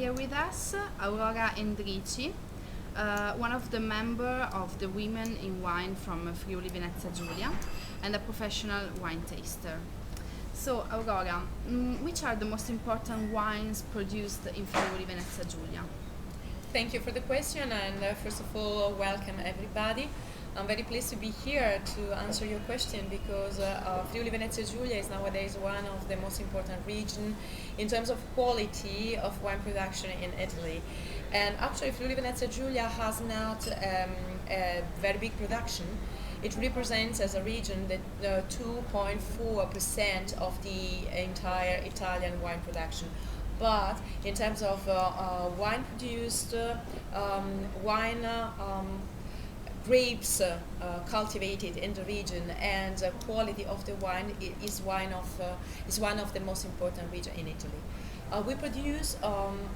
Here with us, Aurora Endrici, one of the member of the Women in Wine from Friuli Venezia Giulia and a professional wine taster. So, Aurora, which are the most important wines produced in Friuli Venezia Giulia? Thank you for the question, and first of all, welcome everybody. I'm very pleased to be here to answer your question because Friuli Venezia Giulia is nowadays one of the most important regions in terms of quality of wine production in Italy. And actually, Friuli Venezia Giulia has not a very big production. It represents as a region the 2.4% of the entire Italian wine production. But in terms of wine produced, wine grapes cultivated in the region, and quality of the wine is one of the most important regions in Italy. We produce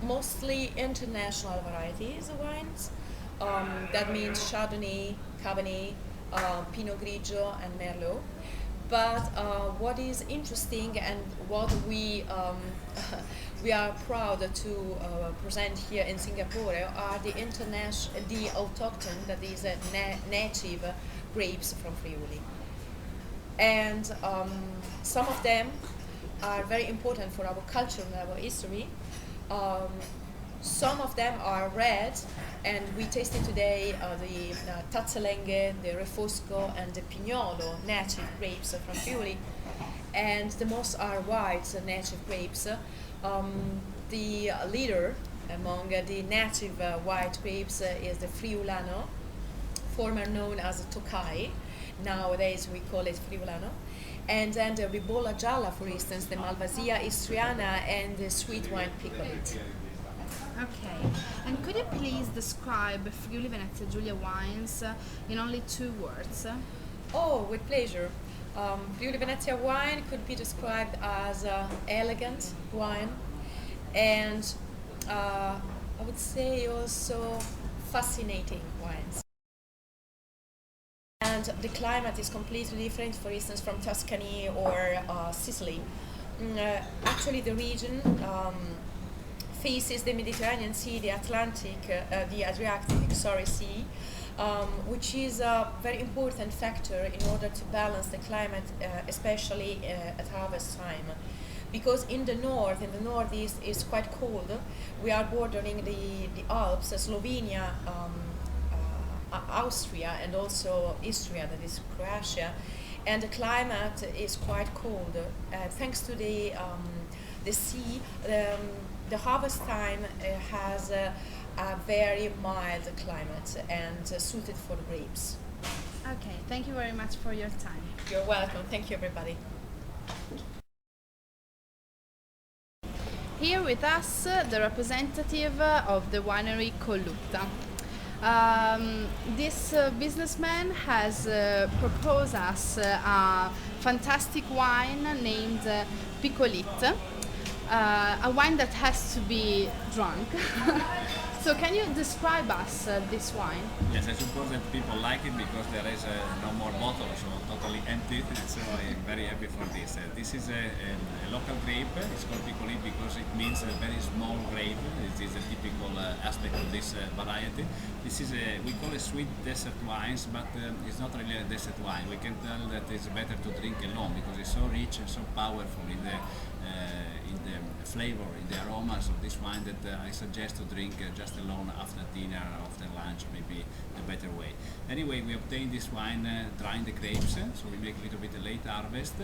mostly international varieties of wines. That means Chardonnay, Cabernet, Pinot Grigio, and Merlot. But what is interesting and what we we are proud to present here in Singapore are the autochthon, that is native grapes from Friuli. And some of them are very important for our culture and our history. Some of them are red, and we tasted today the Tazzalenghe, the Refosco, and the Pignolo native grapes from Friuli. And the most are white native grapes. The leader among the native white grapes is the Friulano, formerly known as Tokai. Nowadays we call it Friulano. And then the Ribolla Gialla, for instance, the Malvasia Istriana, and the sweet wine Picolit. Okay, and could you please describe Friuli Venezia Giulia wines in only 2 words? Oh, with pleasure. Friuli Venezia wine could be described as elegant wine, and I would say also fascinating wines. And the climate is completely different, for instance, from Tuscany or Sicily. Actually, the region faces the Mediterranean Sea, the Adriatic Sea, which is a very important factor in order to balance the climate, especially at harvest time. Because in the northeast is quite cold. We are bordering the Alps, Slovenia, Austria, and also Istria, that is Croatia, and the climate is quite cold. Thanks to the sea, the harvest time has a very mild climate and suited for grapes. Okay, thank you very much for your time. You're welcome. Thank you, everybody. Here with us, the representative of the winery Collutta. This businessman has proposed us a fantastic wine named Picolit, a wine that has to be drunk. So can you describe us this wine? Yes, I suppose that people like it because there is no more bottles, so totally empty. So I'm very happy for this. This is a local grape. It's called Picolit because it means a very small grape. This is a typical aspect of this variety. This is we call it sweet desert wines, but it's not really a desert wine. We can tell that it's better to drink alone because it's so rich and so powerful in the flavor, in the aromas of this wine that I suggest to drink just alone after dinner, after lunch, maybe the better way. Anyway, we obtain this wine drying the grapes, so we make a little bit late harvest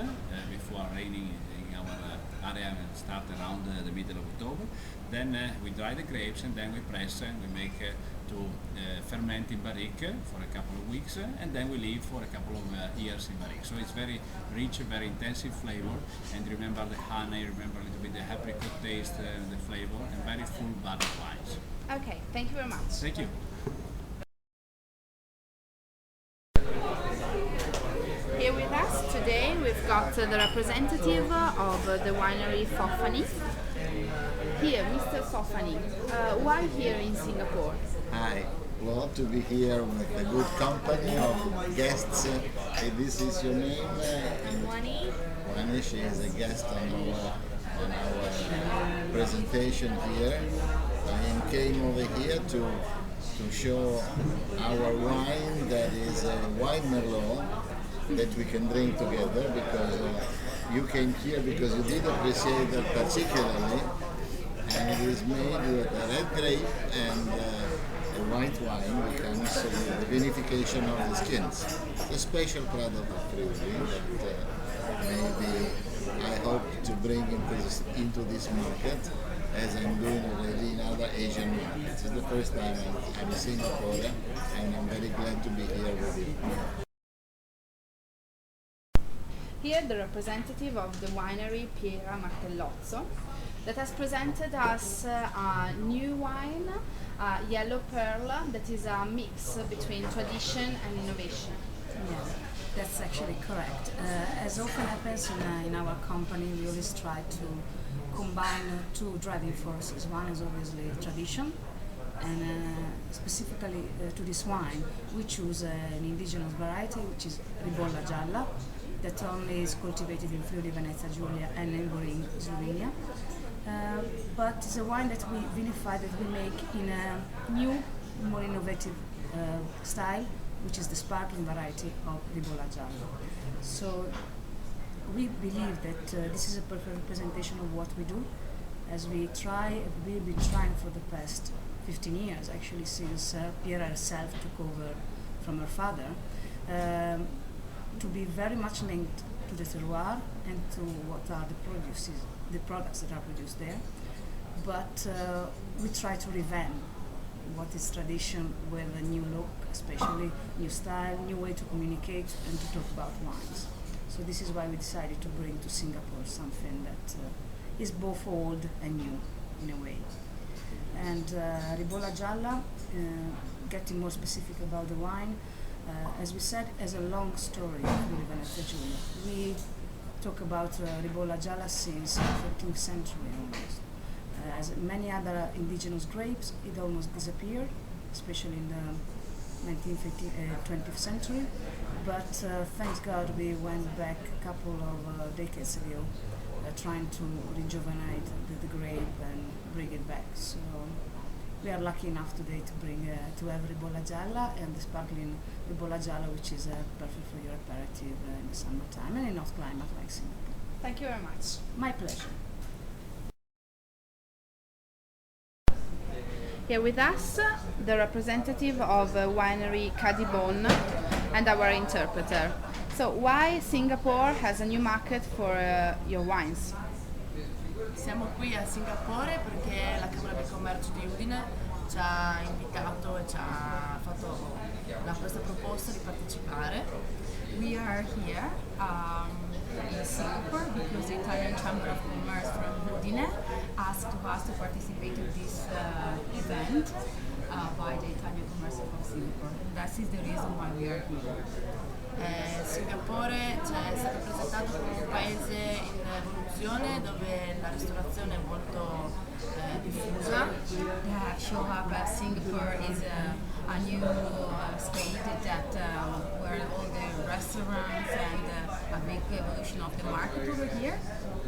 before raining in our area start around the middle of October. Then we dry the grapes and then we press and we make to ferment in barrique for a couple of weeks, and then we leave for a couple of years in barrique. So it's very rich, very intensive flavor, and remember the honey, remember a little bit the apricot taste, the flavor, and very full-bodied wines. Okay, thank you very much. Thank you. Here with us today we've got the representative of the winery Fofani. Here, Mr. Fofani, why here in Singapore? Hi, glad to be here with a good company of guests. This is your name? Wani. Wani, she is a guest on on our presentation here. I came over here to show our wine that is a wine merlot that we can drink together, because you came here because you did appreciate that particularly, and it is made with a red grape and a white wine becomes the vinification of the skins. A special product of Friuli that maybe I hope to bring into this market, as I'm doing already in other Asian markets. It's the first time I'm in Singapore, and I'm very glad to be here with you. Here the representative of the winery Piera Martellozzo that has presented us a new wine, Yellow Pearl, that is a mix between tradition and innovation. Yeah, that's actually correct. As often happens in our company, we always try to combine two driving forces. One is obviously tradition, and specifically to this wine, we choose an indigenous variety, which is Ribolla Gialla, that only is cultivated in Friuli Venezia Giulia and neighboring Slovenia. But it's a wine that we vinify, that we make in a new, more innovative style, which is the sparkling variety of Ribolla Gialla. So we believe that this is a perfect representation of what we do, as we've been trying for the past 15 years, actually, since Piera herself took over from her father, to be very much linked to the terroir and to what are the products that are produced there. But we try to revamp what is tradition with a new look, especially new style, new way to communicate and to talk about wines. So this is why we decided to bring to Singapore something that is both old and new in a way. And Ribolla Gialla, getting more specific about the wine, as we said, has a long story with Venezia Giulia. We talk about Ribolla Gialla since the 13th century almost. As many other indigenous grapes, it almost disappeared, especially in the 20th century. But thanks God, we went back a couple of decades ago, trying to rejuvenate the grape and bring it back. So we are lucky enough today to have Ribolla Gialla and the sparkling Ribolla Gialla, which is perfect for your aperitif in the summertime and in hot climate like Singapore. Thank you very much. My pleasure. Here with us, the representative of winery Cadibon and our interpreter. So why Singapore has a new market for your wines? Siamo qui a Singapore perché la Camera di Commercio di Udine ci ha invitato e ci ha fatto questa proposta di partecipare. We are here in Singapore because the Italian Chamber of Commerce from Udine asked us to participate in this event by the Italian Commerce of Singapore. That is the reason why we are here. Singapore è stato presentato come un paese in evoluzione dove la ristorazione è molto diffusa. Show up Singapore is a new state that where all the restaurants and a big evolution of the market over here.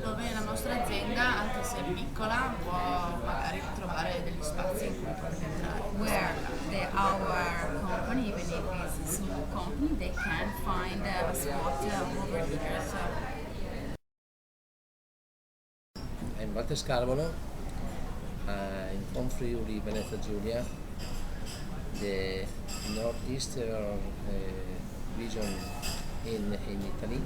Dove la nostra azienda, anche se è piccola, può magari trovare degli spazi in cui poter entrare. Where our company, even if it's a small company, they can find a spot over here. So. I'm Walter Scarvolo, in from Friuli Venezia Giulia, the northeastern region in Italy.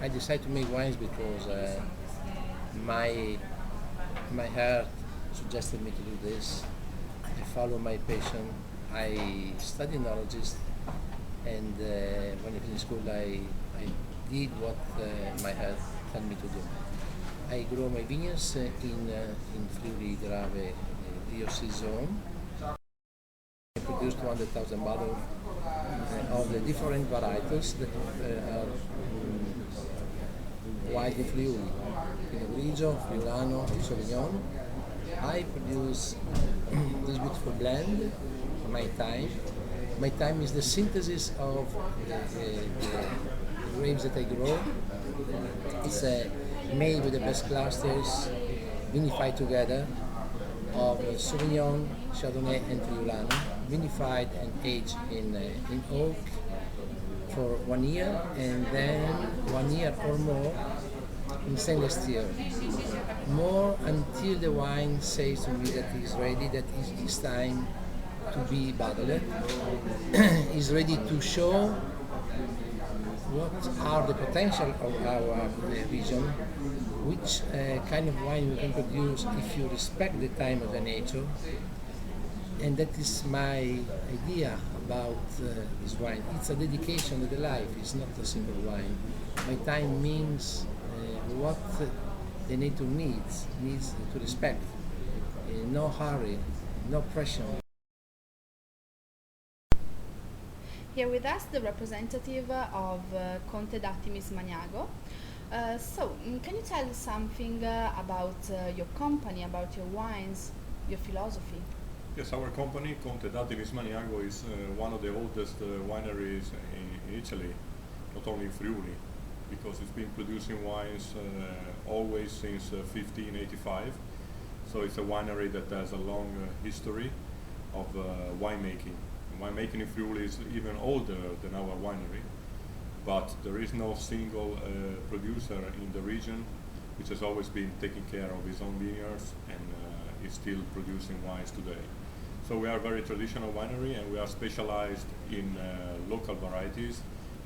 I decided to make wines because my heart suggested me to do this. I follow my passion. I studied enologist, and when I finished school, I did what my heart told me to do. I grow my vineyards in Friuli Grave DOC zone. I produced 200,000 bottles of the different varieties that are white in Friuli, Pinot Grigio, Friulano, Sauvignon. I produce this beautiful blend, my time. My time is the synthesis of the grapes that I grow It's made with the best clusters, vinified together, of Sauvignon, Chardonnay and Friulano, vinified and aged in oak for 1 year, and then 1 year or more in stainless steel. More until the wine says to me that it's ready, that it's time to be bottled. Is ready to show what are the potential of our region, which kind of wine we can produce if you respect the time of the nature. And that is my idea about this wine. It's a dedication of the life, it's not a simple wine. My time means what the nature needs to respect. No hurry, no pressure. Here with us, the representative of Conte d'Attimis Maniago. Can you tell us something about your company, about your wines, your philosophy? Yes, our company, Conte d'Attimis Maniago, is one of the oldest wineries in Italy, not only in Friuli, because it's been producing wines always since 1585. So it's a winery that has a long history of winemaking. Winemaking in Friuli is even older than our winery, but there is no single producer in the region which has always been taking care of his own vineyards and is still producing wines today. So we are a very traditional winery, and we are specialized in local varieties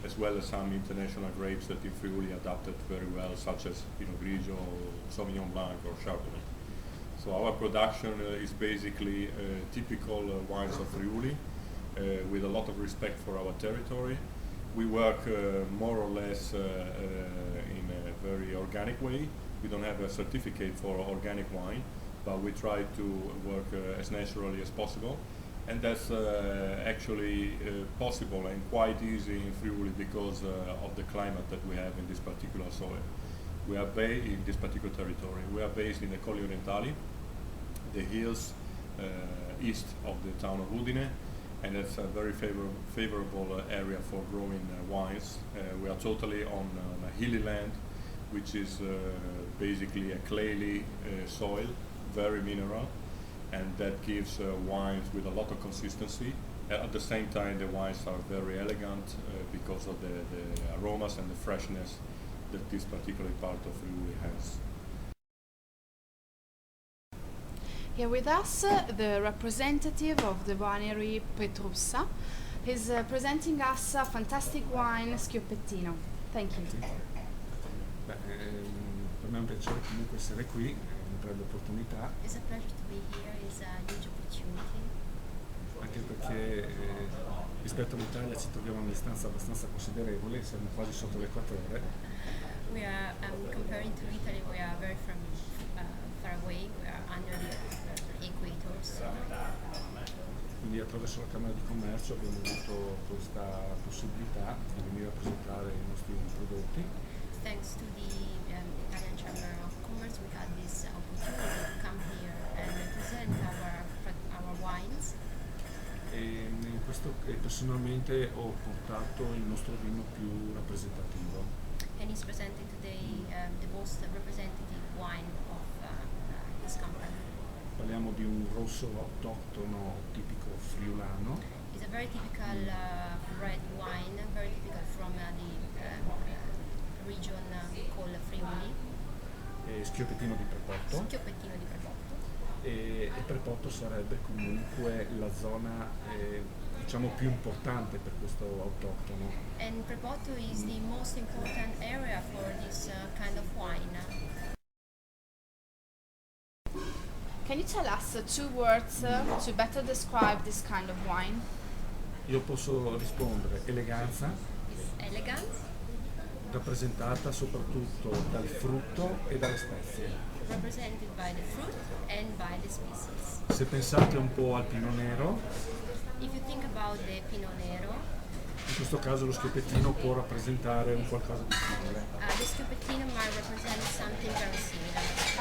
as well as some international grapes that in Friuli adapted very well, such as Pinot Grigio, Sauvignon Blanc or Chardonnay. So our production is basically typical wines of Friuli, with a lot of respect for our territory. We work more or less in a very organic way. We don't have a certificate for organic wine, but we try to work as naturally as possible. And that's actually possible and quite easy in Friuli because of the climate that we have in this particular soil. We are based in this particular territory. We are based in the Colli Orientali, the hills east of the town of Udine, and it's a very favorable area for growing wines. We are totally on a hilly land, which is basically a clayey soil, very mineral, and that gives wines with a lot of consistency. At the same time, the wines are very elegant because of the aromas and the freshness that this particular part of Friuli has. Here with us, the representative of the winery Petrussa is presenting us a fantastic wine, Schioppettino. Thank you. Per me è un piacere comunque essere qui, una grande opportunità. It's a pleasure to be here, it's a huge opportunity. Anche perché rispetto all'Italia ci troviamo a una distanza abbastanza considerevole, siamo quasi sotto l'equatore. We are, comparing to Italy, we are very far away, we are under the equator. So. Quindi attraverso la Camera di Commercio abbiamo avuto questa possibilità di venire a presentare i nostri prodotti. Thanks to the Italian Chamber of Commerce, we had this opportunity to come here and present our wines. E in questo personalmente ho portato il nostro vino più rappresentativo. And he's presenting today the most representative wine of his company. Parliamo di un rosso autoctono tipico friulano. It's a very typical red wine, very typical from the region called Friuli. Schioppettino di Prepotto. Schioppettino di Prepotto. E Prepotto sarebbe comunque la zona diciamo più importante per questo autoctono. And Prepotto is the most important area for this kind of wine. Can you tell us 2 words to better describe this kind of wine? Io posso rispondere eleganza. Elegant. Rappresentata soprattutto dal frutto e dalle spezie. Represented by the fruit and by the species. Se pensate un po' al Pinot Nero, If you think about the Pinot Nero, in questo caso lo schioppettino può rappresentare un qualcosa di simile. the Schioppettino might represent something very similar.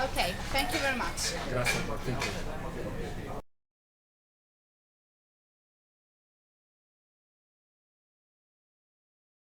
Okay, thank you very much. Grazie a tutti.